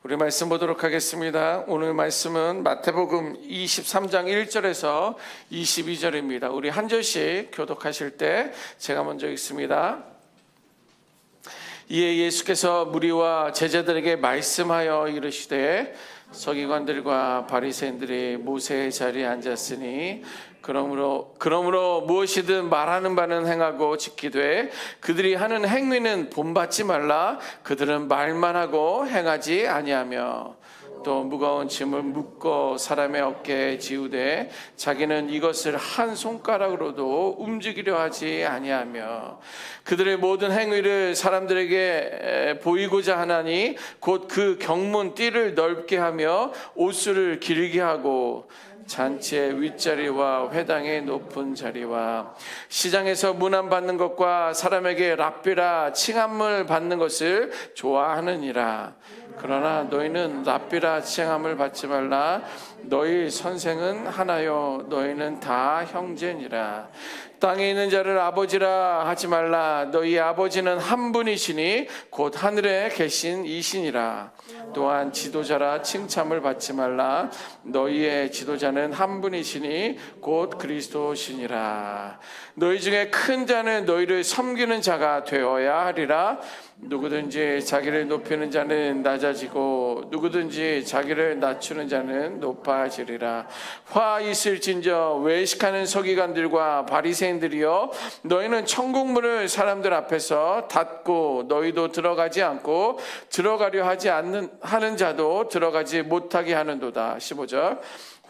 우리 말씀 보도록 하겠습니다. 오늘 말씀은 마태복음 23장 1절에서 22절입니다. 우리 한 절씩 교독하실 때 제가 먼저 읽습니다. 이에 예수께서 무리와 제자들에게 말씀하여 이르시되 서기관들과 바리새인들이 모세의 자리에 앉았으니 그러므로 무엇이든 말하는 바는 행하고 지키되 그들이 하는 행위는 본받지 말라. 그들은 말만 하고 행하지 아니하며 또 무거운 짐을 묶어 사람의 어깨에 지우되 자기는 이것을 한 손가락으로도 움직이려 하지 아니하며 그들의 모든 행위를 사람들에게 보이고자 하나니 곧 그 경문 띠를 넓게 하며 옷수를 길게 하고 잔치의 윗자리와 회당의 높은 자리와 시장에서 문안 받는 것과 사람에게 랍비라 칭함을 받는 것을 좋아하느니라. 그러나 너희는 랍비라 칭함을 받지 말라. 너희 선생은 하나요 너희는 다 형제니라. 땅에 있는 자를 아버지라 하지 말라. 너희 아버지는 한 분이시니 곧 하늘에 계신 이시니라. 또한 지도자라 칭찬을 받지 말라. 너희의 지도자는 한 분이시니 곧 그리스도시니라. 너희 중에 큰 자는 너희를 섬기는 자가 되어야 하리라. 누구든지 자기를 높이는 자는 낮아지고 누구든지 자기를 낮추는 자는 높아지리라. 화 있을진저 외식하는 서기관들과 바리새인들이여 너희는 천국문을 사람들 앞에서 닫고 너희도 들어가지 않고 들어가려 하는 자도 들어가지 못하게 하는도다. 15절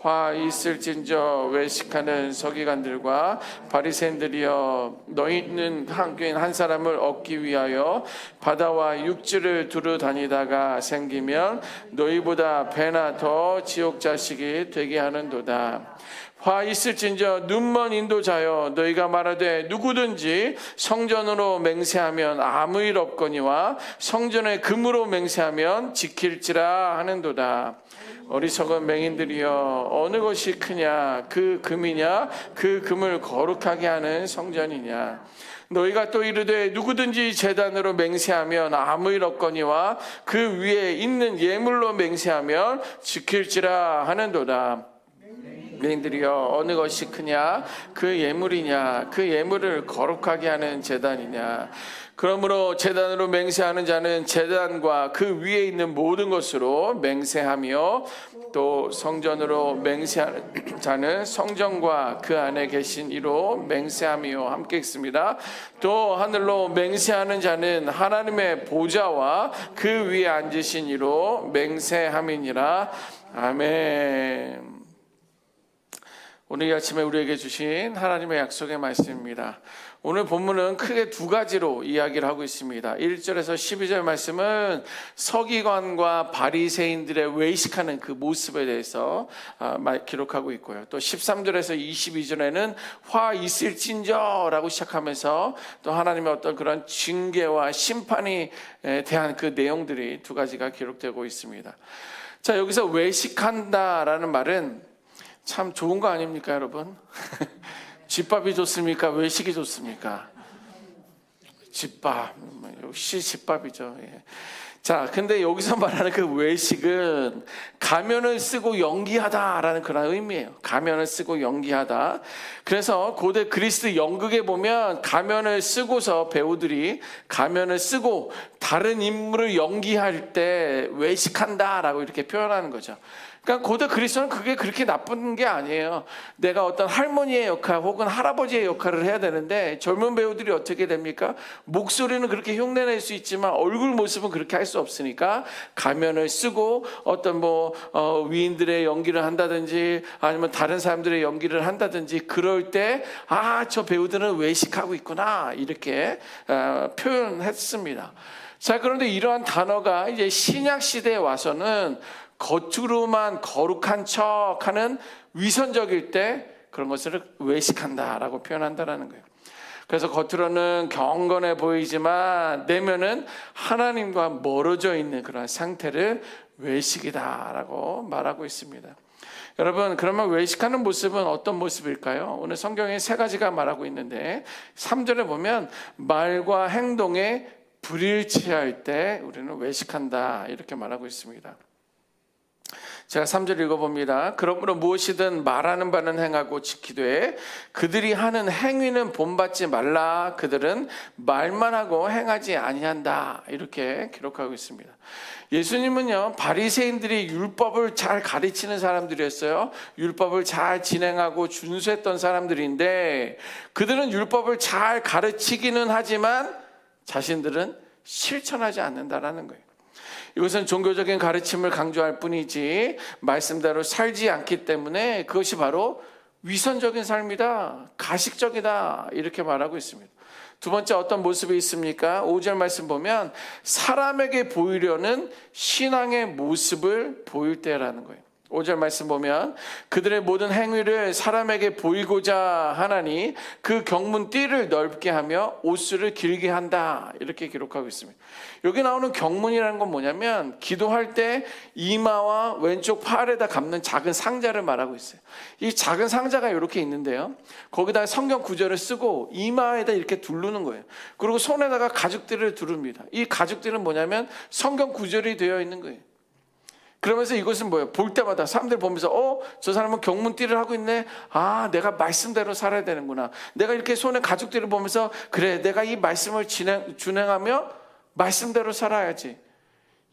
화 있을진저 외식하는 서기관들과 바리새인들이여 너희는 한 사람을 얻기 위하여 바다와 육지를 두루 다니다가 생기면 너희보다 배나 더 지옥 자식이 되게 하는도다. 화 있을진저 눈먼 인도자여 너희가 말하되 누구든지 성전으로 맹세하면 아무 일 없거니와 성전의 금으로 맹세하면 지킬지라 하는도다. 어리석은 맹인들이여 어느 것이 크냐 그 금이냐 그 금을 거룩하게 하는 성전이냐. 너희가 또 이르되 누구든지 제단으로 맹세하면 아무 일 없거니와 그 위에 있는 예물로 맹세하면 지킬지라 하는도다. 맹인들이여 어느 것이 크냐 그 예물이냐 그 예물을 거룩하게 하는 제단이냐. 그러므로 제단으로 맹세하는 자는 제단과 그 위에 있는 모든 것으로 맹세하며 또 성전으로 맹세하는 자는 성전과 그 안에 계신 이로 맹세하며 함께 읽습니다. 또 하늘로 맹세하는 자는 하나님의 보좌와 그 위에 앉으신 이로 맹세함이니라. 아멘. 오늘 이 아침에 우리에게 주신 하나님의 약속의 말씀입니다. 오늘 본문은 크게 두 가지로 이야기를 하고 있습니다. 1절에서 12절 말씀은 서기관과 바리새인들의 외식하는 그 모습에 대해서 기록하고 있고요. 또 13절에서 22절에는 화 있을진저라고 시작하면서 또 하나님의 어떤 그런 징계와 심판에 대한 그 내용들이 두 가지가 기록되고 있습니다. 자, 여기서 외식한다라는 말은 참 좋은 거 아닙니까, 여러분? 집밥이 좋습니까? 외식이 좋습니까? 집밥, 역시 집밥이죠. 예. 자, 근데 여기서 말하는 그 외식은 가면을 쓰고 연기하다라는 그런 의미예요. 가면을 쓰고 연기하다. 그래서 고대 그리스 연극에 보면 가면을 쓰고서 배우들이 가면을 쓰고 다른 인물을 연기할 때 외식한다라고 이렇게 표현하는 거죠. 그러니까 고대 그리스도는 그게 그렇게 나쁜 게 아니에요. 내가 어떤 할머니의 역할 혹은 할아버지의 역할을 해야 되는데 젊은 배우들이 어떻게 됩니까? 목소리는 그렇게 흉내낼 수 있지만 얼굴 모습은 그렇게 할 수 없으니까 가면을 쓰고 어떤 위인들의 연기를 한다든지 아니면 다른 사람들의 연기를 한다든지 그럴 때 저 배우들은 외식하고 있구나 이렇게 표현했습니다. 자, 그런데 이러한 단어가 이제 신약 시대에 와서는 겉으로만 거룩한 척하는 위선적일 때 그런 것을 외식한다라고 표현한다라는 거예요. 그래서 겉으로는 경건해 보이지만 내면은 하나님과 멀어져 있는 그런 상태를 외식이다라고 말하고 있습니다. 여러분, 그러면 외식하는 모습은 어떤 모습일까요? 오늘 성경에 세 가지가 말하고 있는데 3절에 보면 말과 행동에 불일치할 때 우리는 외식한다 이렇게 말하고 있습니다. 제가 3절 읽어봅니다. 그러므로 무엇이든 말하는 바는 행하고 지키되 그들이 하는 행위는 본받지 말라. 그들은 말만 하고 행하지 아니한다. 이렇게 기록하고 있습니다. 예수님은요, 바리새인들이 율법을 잘 가르치는 사람들이었어요. 율법을 잘 진행하고 준수했던 사람들인데 그들은 율법을 잘 가르치기는 하지만 자신들은 실천하지 않는다라는 거예요. 이것은 종교적인 가르침을 강조할 뿐이지 말씀대로 살지 않기 때문에 그것이 바로 위선적인 삶이다, 가식적이다 이렇게 말하고 있습니다. 두 번째 어떤 모습이 있습니까? 5절 말씀 보면 사람에게 보이려는 신앙의 모습을 보일 때라는 거예요. 5절 말씀 보면 그들의 모든 행위를 사람에게 보이고자 하나니 그 경문 띠를 넓게 하며 옷수를 길게 한다 이렇게 기록하고 있습니다. 여기 나오는 경문이라는 건 뭐냐면 기도할 때 이마와 왼쪽 팔에다 감는 작은 상자를 말하고 있어요. 이 작은 상자가 이렇게 있는데요, 거기다 성경 구절을 쓰고 이마에다 이렇게 두르는 거예요. 그리고 손에다가 가죽띠를 두릅니다. 이 가죽띠는 뭐냐면 성경 구절이 되어 있는 거예요. 그러면서 이것은 뭐예요? 볼 때마다 사람들 보면서 저 사람은 경문띠를 하고 있네. 아, 내가 말씀대로 살아야 되는구나. 내가 이렇게 손에 가죽띠를 보면서 그래, 내가 이 말씀을 준행하며 말씀대로 살아야지.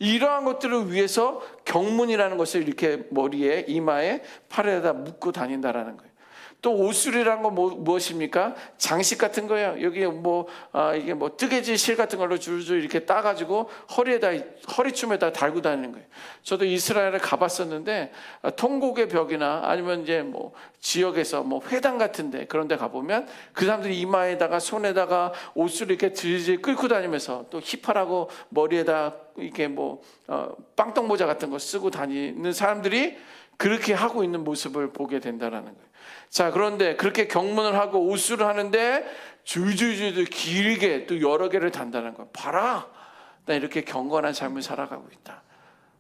이러한 것들을 위해서 경문이라는 것을 이렇게 머리에, 이마에, 팔에다 묶고 다닌다라는 거예요. 또 옷술이라는 건 무엇입니까? 장식 같은 거예요. 여기 이게 뜨개질 실 같은 걸로 줄줄 이렇게 따가지고 허리춤에다 달고 다니는 거예요. 저도 이스라엘에 가봤었는데 통곡의 벽이나 아니면 이제 지역에서 회당 같은데 그런 데 가보면 그 사람들이 이마에다가 손에다가 옷을 이렇게 질질 끌고 다니면서 또 힙하라고 머리에다 이렇게 빵떡 모자 같은 거 쓰고 다니는 사람들이 그렇게 하고 있는 모습을 보게 된다라는 거예요. 자, 그런데 그렇게 경문을 하고 옷수를 하는데 줄줄줄 길게 또 여러 개를 단다는 거예요. 봐라, 나 이렇게 경건한 삶을 살아가고 있다.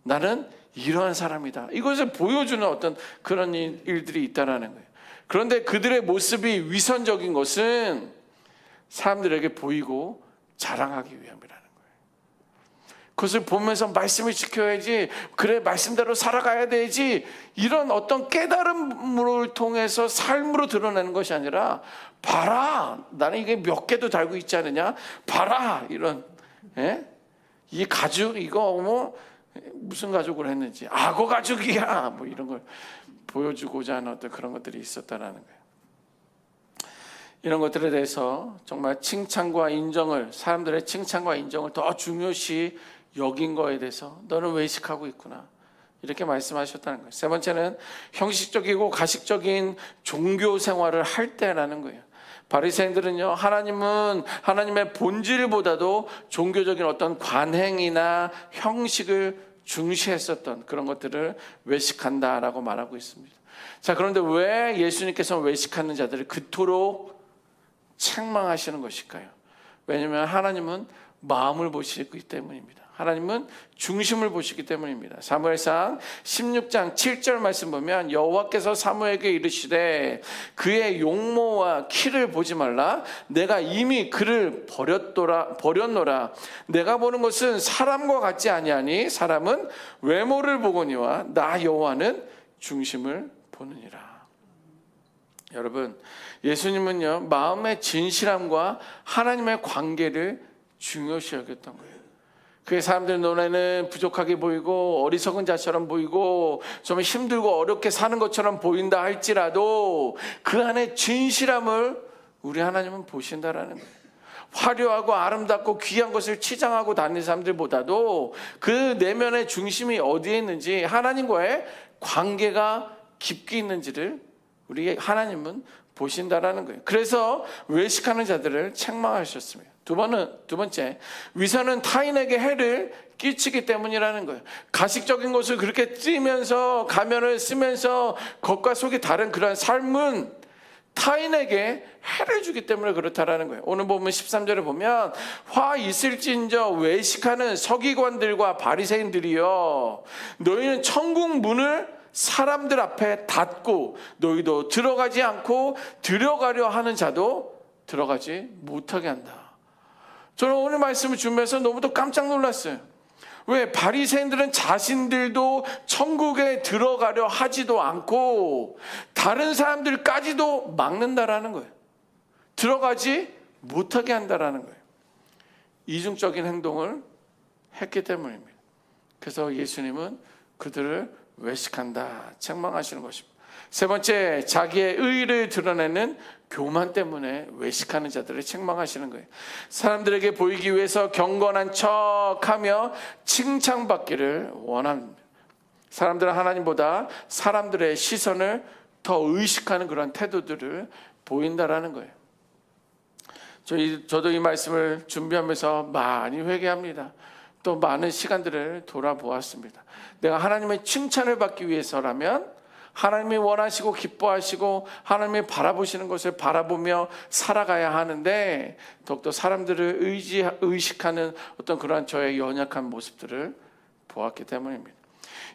나는 이러한 사람이다. 이것을 보여주는 어떤 그런 일들이 있다라는 거예요. 그런데 그들의 모습이 위선적인 것은 사람들에게 보이고 자랑하기 위함이라는 거예요. 그것을 보면서 말씀을 지켜야지, 그래 말씀대로 살아가야 되지, 이런 어떤 깨달음을 통해서 삶으로 드러내는 것이 아니라 봐라, 나는 이게 몇 개도 달고 있지 않느냐, 봐라, 이런 이 가죽 이거 무슨 가죽으로 했는지, 악어 가죽이야, 이런 걸 보여주고자 하는 어떤 그런 것들이 있었다라는 거예요. 이런 것들에 대해서 정말 칭찬과 인정을, 사람들의 칭찬과 인정을 더 중요시 여긴 거에 대해서 너는 외식하고 있구나 이렇게 말씀하셨다는 거예요. 세 번째는 형식적이고 가식적인 종교 생활을 할 때라는 거예요. 바리새인들은요, 하나님의 본질보다도 종교적인 어떤 관행이나 형식을 중시했었던 그런 것들을 외식한다라고 말하고 있습니다. 자, 그런데 왜 예수님께서 외식하는 자들을 그토록 책망하시는 것일까요? 왜냐하면 하나님은 마음을 보시기 때문입니다. 하나님은 중심을 보시기 때문입니다. 사무엘상 16장 7절 말씀 보면 여호와께서 사무엘에게 이르시되 그의 용모와 키를 보지 말라. 내가 이미 그를 버렸노라. 내가 보는 것은 사람과 같지 아니하니 사람은 외모를 보거니와 나 여호와는 중심을 보느니라. 여러분, 예수님은요, 마음의 진실함과 하나님의 관계를 중요시 여겼던 거예요. 그 사람들 눈에는 부족하게 보이고 어리석은 자처럼 보이고 좀 힘들고 어렵게 사는 것처럼 보인다 할지라도 그 안에 진실함을 우리 하나님은 보신다라는 거예요. 화려하고 아름답고 귀한 것을 치장하고 다니는 사람들보다도 그 내면의 중심이 어디에 있는지, 하나님과의 관계가 깊게 있는지를 우리 하나님은 보신다라는 거예요. 그래서 외식하는 자들을 책망하셨습니다. 두 번째, 위선은 타인에게 해를 끼치기 때문이라는 거예요. 가식적인 것을 그렇게 찌면서 가면을 쓰면서 겉과 속이 다른 그런 삶은 타인에게 해를 주기 때문에 그렇다라는 거예요. 오늘 보면 13절에 보면 화 있을진저 외식하는 서기관들과 바리새인들이여, 너희는 천국 문을 사람들 앞에 닫고 너희도 들어가지 않고 들어가려 하는 자도 들어가지 못하게 한다. 저는 오늘 말씀을 준비해서 너무도 깜짝 놀랐어요. 왜? 바리새인들은 자신들도 천국에 들어가려 하지도 않고 다른 사람들까지도 막는다라는 거예요. 들어가지 못하게 한다라는 거예요. 이중적인 행동을 했기 때문입니다. 그래서 예수님은 그들을 외식한다, 책망하시는 것입니다. 세 번째, 자기의 의의를 드러내는 교만 때문에 외식하는 자들을 책망하시는 거예요. 사람들에게 보이기 위해서 경건한 척하며 칭찬받기를 원합니다. 사람들은 하나님보다 사람들의 시선을 더 의식하는 그런 태도들을 보인다라는 거예요. 저도 이 말씀을 준비하면서 많이 회개합니다. 또 많은 시간들을 돌아보았습니다. 내가 하나님의 칭찬을 받기 위해서라면 하나님이 원하시고 기뻐하시고 하나님이 바라보시는 것을 바라보며 살아가야 하는데 더욱더 사람들을 의식하는 어떤 그러한 저의 연약한 모습들을 보았기 때문입니다.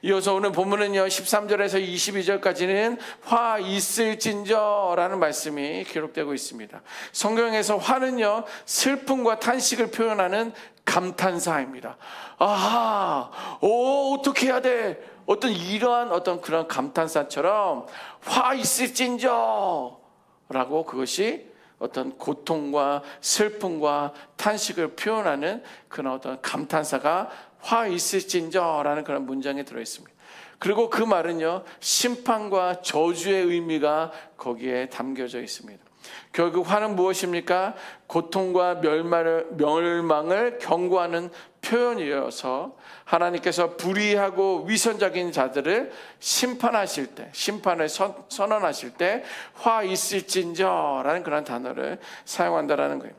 이어서 오늘 본문은요 13절에서 22절까지는 화 있을진저라는 말씀이 기록되고 있습니다. 성경에서 화는요 슬픔과 탄식을 표현하는 감탄사입니다. 아하, 어떻게 해야 돼? 어떤 이러한 어떤 그런 감탄사처럼 화 있을진저 라고 그것이 어떤 고통과 슬픔과 탄식을 표현하는 그런 어떤 감탄사가 화 있을진저라는 그런 문장에 들어있습니다. 그리고 그 말은요 심판과 저주의 의미가 거기에 담겨져 있습니다. 결국 화는 무엇입니까? 고통과 멸망을 경고하는 표현이어서 하나님께서 불의하고 위선적인 자들을 심판하실 때, 심판을 선언하실 때 화 있을진저라는 그런 단어를 사용한다라는 거예요.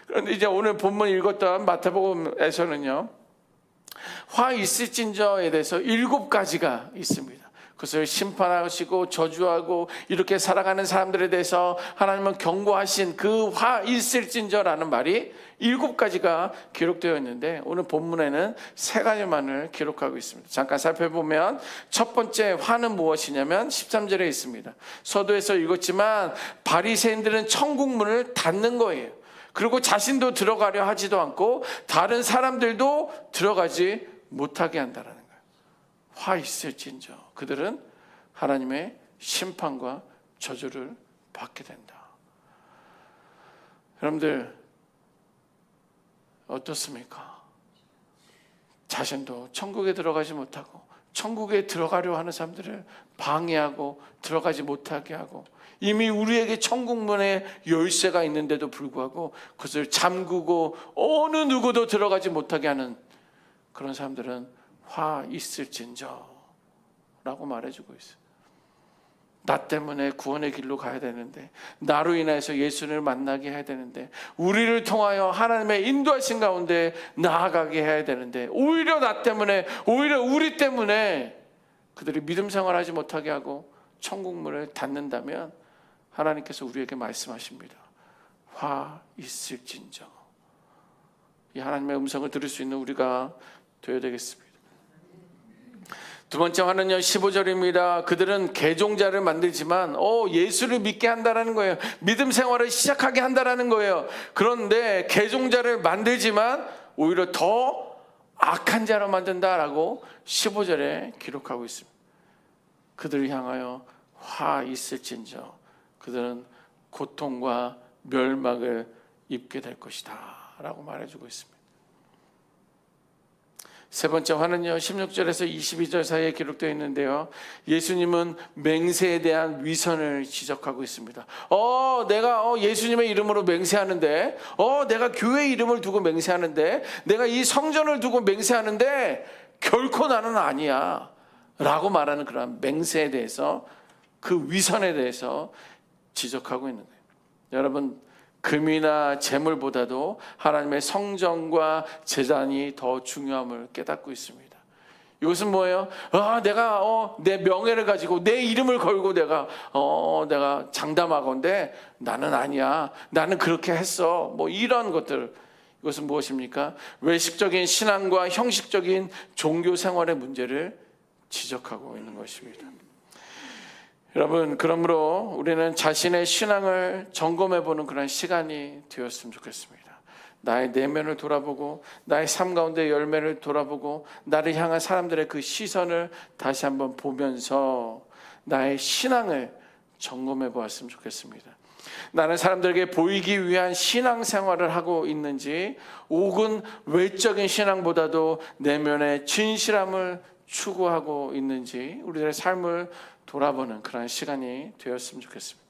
그런데 이제 오늘 본문 읽었던 마태복음에서는요 화 있을진저에 대해서 7가지가 있습니다. 그것을 심판하시고 저주하고 이렇게 살아가는 사람들에 대해서 하나님은 경고하신 그 화 있을진저라는 말이 7가지가 기록되어 있는데 오늘 본문에는 3가지만을 기록하고 있습니다. 잠깐 살펴보면 첫 번째 화는 무엇이냐면 13절에 있습니다. 서두에서 읽었지만 바리새인들은 천국 문을 닫는 거예요. 그리고 자신도 들어가려 하지도 않고 다른 사람들도 들어가지 못하게 한다는 거예요. 화 있을진저 그들은 하나님의 심판과 저주를 받게 된다. 여러분들 어떻습니까? 자신도 천국에 들어가지 못하고 천국에 들어가려 하는 사람들을 방해하고 들어가지 못하게 하고 이미 우리에게 천국문에 열쇠가 있는데도 불구하고 그것을 잠그고 어느 누구도 들어가지 못하게 하는 그런 사람들은 화 있을진저 라고 말해주고 있어요. 나 때문에 구원의 길로 가야 되는데 나로 인해서 예수를 만나게 해야 되는데 우리를 통하여 하나님의 인도하신 가운데 나아가게 해야 되는데 오히려 나 때문에 오히려 우리 때문에 그들이 믿음 생활하지 못하게 하고 천국문을 닫는다면 하나님께서 우리에게 말씀하십니다. 화 있을진저. 이 하나님의 음성을 들을 수 있는 우리가 되어야 되겠습니다. 두 번째 화는요 15절입니다. 그들은 개종자를 만들지만 예수를 믿게 한다라는 거예요. 믿음 생활을 시작하게 한다라는 거예요. 그런데 개종자를 만들지만 오히려 더 악한 자로 만든다라고 15절에 기록하고 있습니다. 그들을 향하여 화 있을진저 그들은 고통과 멸망을 입게 될 것이다 라고 말해주고 있습니다. 세 번째 화는요 16절에서 22절 사이에 기록되어 있는데요 예수님은 맹세에 대한 위선을 지적하고 있습니다. 내가 예수님의 이름으로 맹세하는데 내가 교회 이름을 두고 맹세하는데 내가 이 성전을 두고 맹세하는데 결코 나는 아니야 라고 말하는 그런 맹세에 대해서 그 위선에 대해서 지적하고 있는 거예요. 여러분 금이나 재물보다도 하나님의 성전과 제단이 더 중요함을 깨닫고 있습니다. 이것은 뭐예요? 내가 내 명예를 가지고 내 이름을 걸고 내가 장담하건대 나는 아니야. 나는 그렇게 했어. 뭐 이런 것들. 이것은 무엇입니까? 외식적인 신앙과 형식적인 종교 생활의 문제를 지적하고 있는 것입니다. 여러분 그러므로 우리는 자신의 신앙을 점검해보는 그런 시간이 되었으면 좋겠습니다. 나의 내면을 돌아보고 나의 삶 가운데 열매를 돌아보고 나를 향한 사람들의 그 시선을 다시 한번 보면서 나의 신앙을 점검해 보았으면 좋겠습니다. 나는 사람들에게 보이기 위한 신앙생활을 하고 있는지, 혹은 외적인 신앙보다도 내면의 진실함을 추구하고 있는지 우리들의 삶을 돌아보는 그런 시간이 되었으면 좋겠습니다.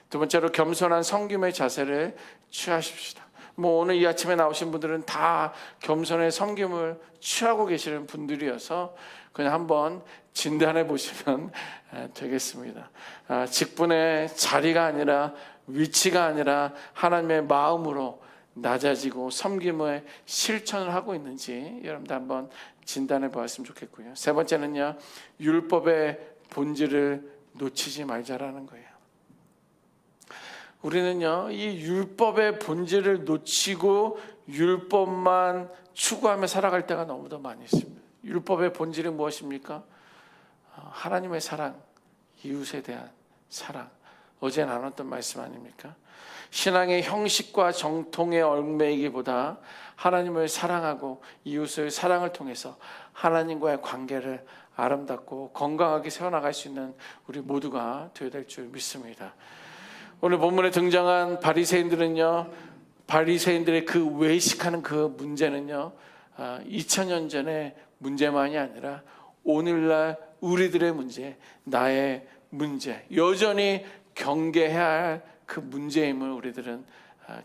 두 번째로 겸손한 섬김의 자세를 취하십시다. 오늘 이 아침에 나오신 분들은 다 겸손의 섬김을 취하고 계시는 분들이어서 그냥 한번 진단해 보시면 되겠습니다. 직분의 자리가 아니라, 위치가 아니라 하나님의 마음으로 낮아지고 섬김의 실천을 하고 있는지 여러분들 한번 진단해 보았으면 좋겠고요. 세 번째는요, 율법의 본질을 놓치지 말자라는 거예요. 우리는요, 이 율법의 본질을 놓치고 율법만 추구하며 살아갈 때가 너무도 많이 있습니다. 율법의 본질이 무엇입니까? 하나님의 사랑, 이웃에 대한 사랑. 어제 나눴던 말씀 아닙니까? 신앙의 형식과 정통에 얽매이기보다 하나님을 사랑하고 이웃을 사랑을 통해서 하나님과의 관계를 아름답고 건강하게 세워나갈 수 있는 우리 모두가 되어야 될 줄 믿습니다. 오늘 본문에 등장한 바리새인들은요, 바리새인들의 그 외식하는 그 문제는요, 2000년 전의 문제만이 아니라 오늘날 우리들의 문제, 나의 문제, 여전히 경계해야 할 그 문제임을 우리들은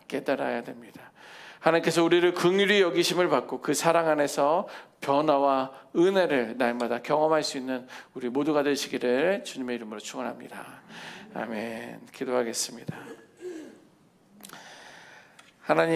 깨달아야 됩니다. 하나님께서 우리를 긍휼히 여기심을 받고 그 사랑 안에서 변화와 은혜를 날마다 경험할 수 있는 우리 모두가 되시기를 주님의 이름으로 축원합니다. 아멘. 기도하겠습니다. 하나님,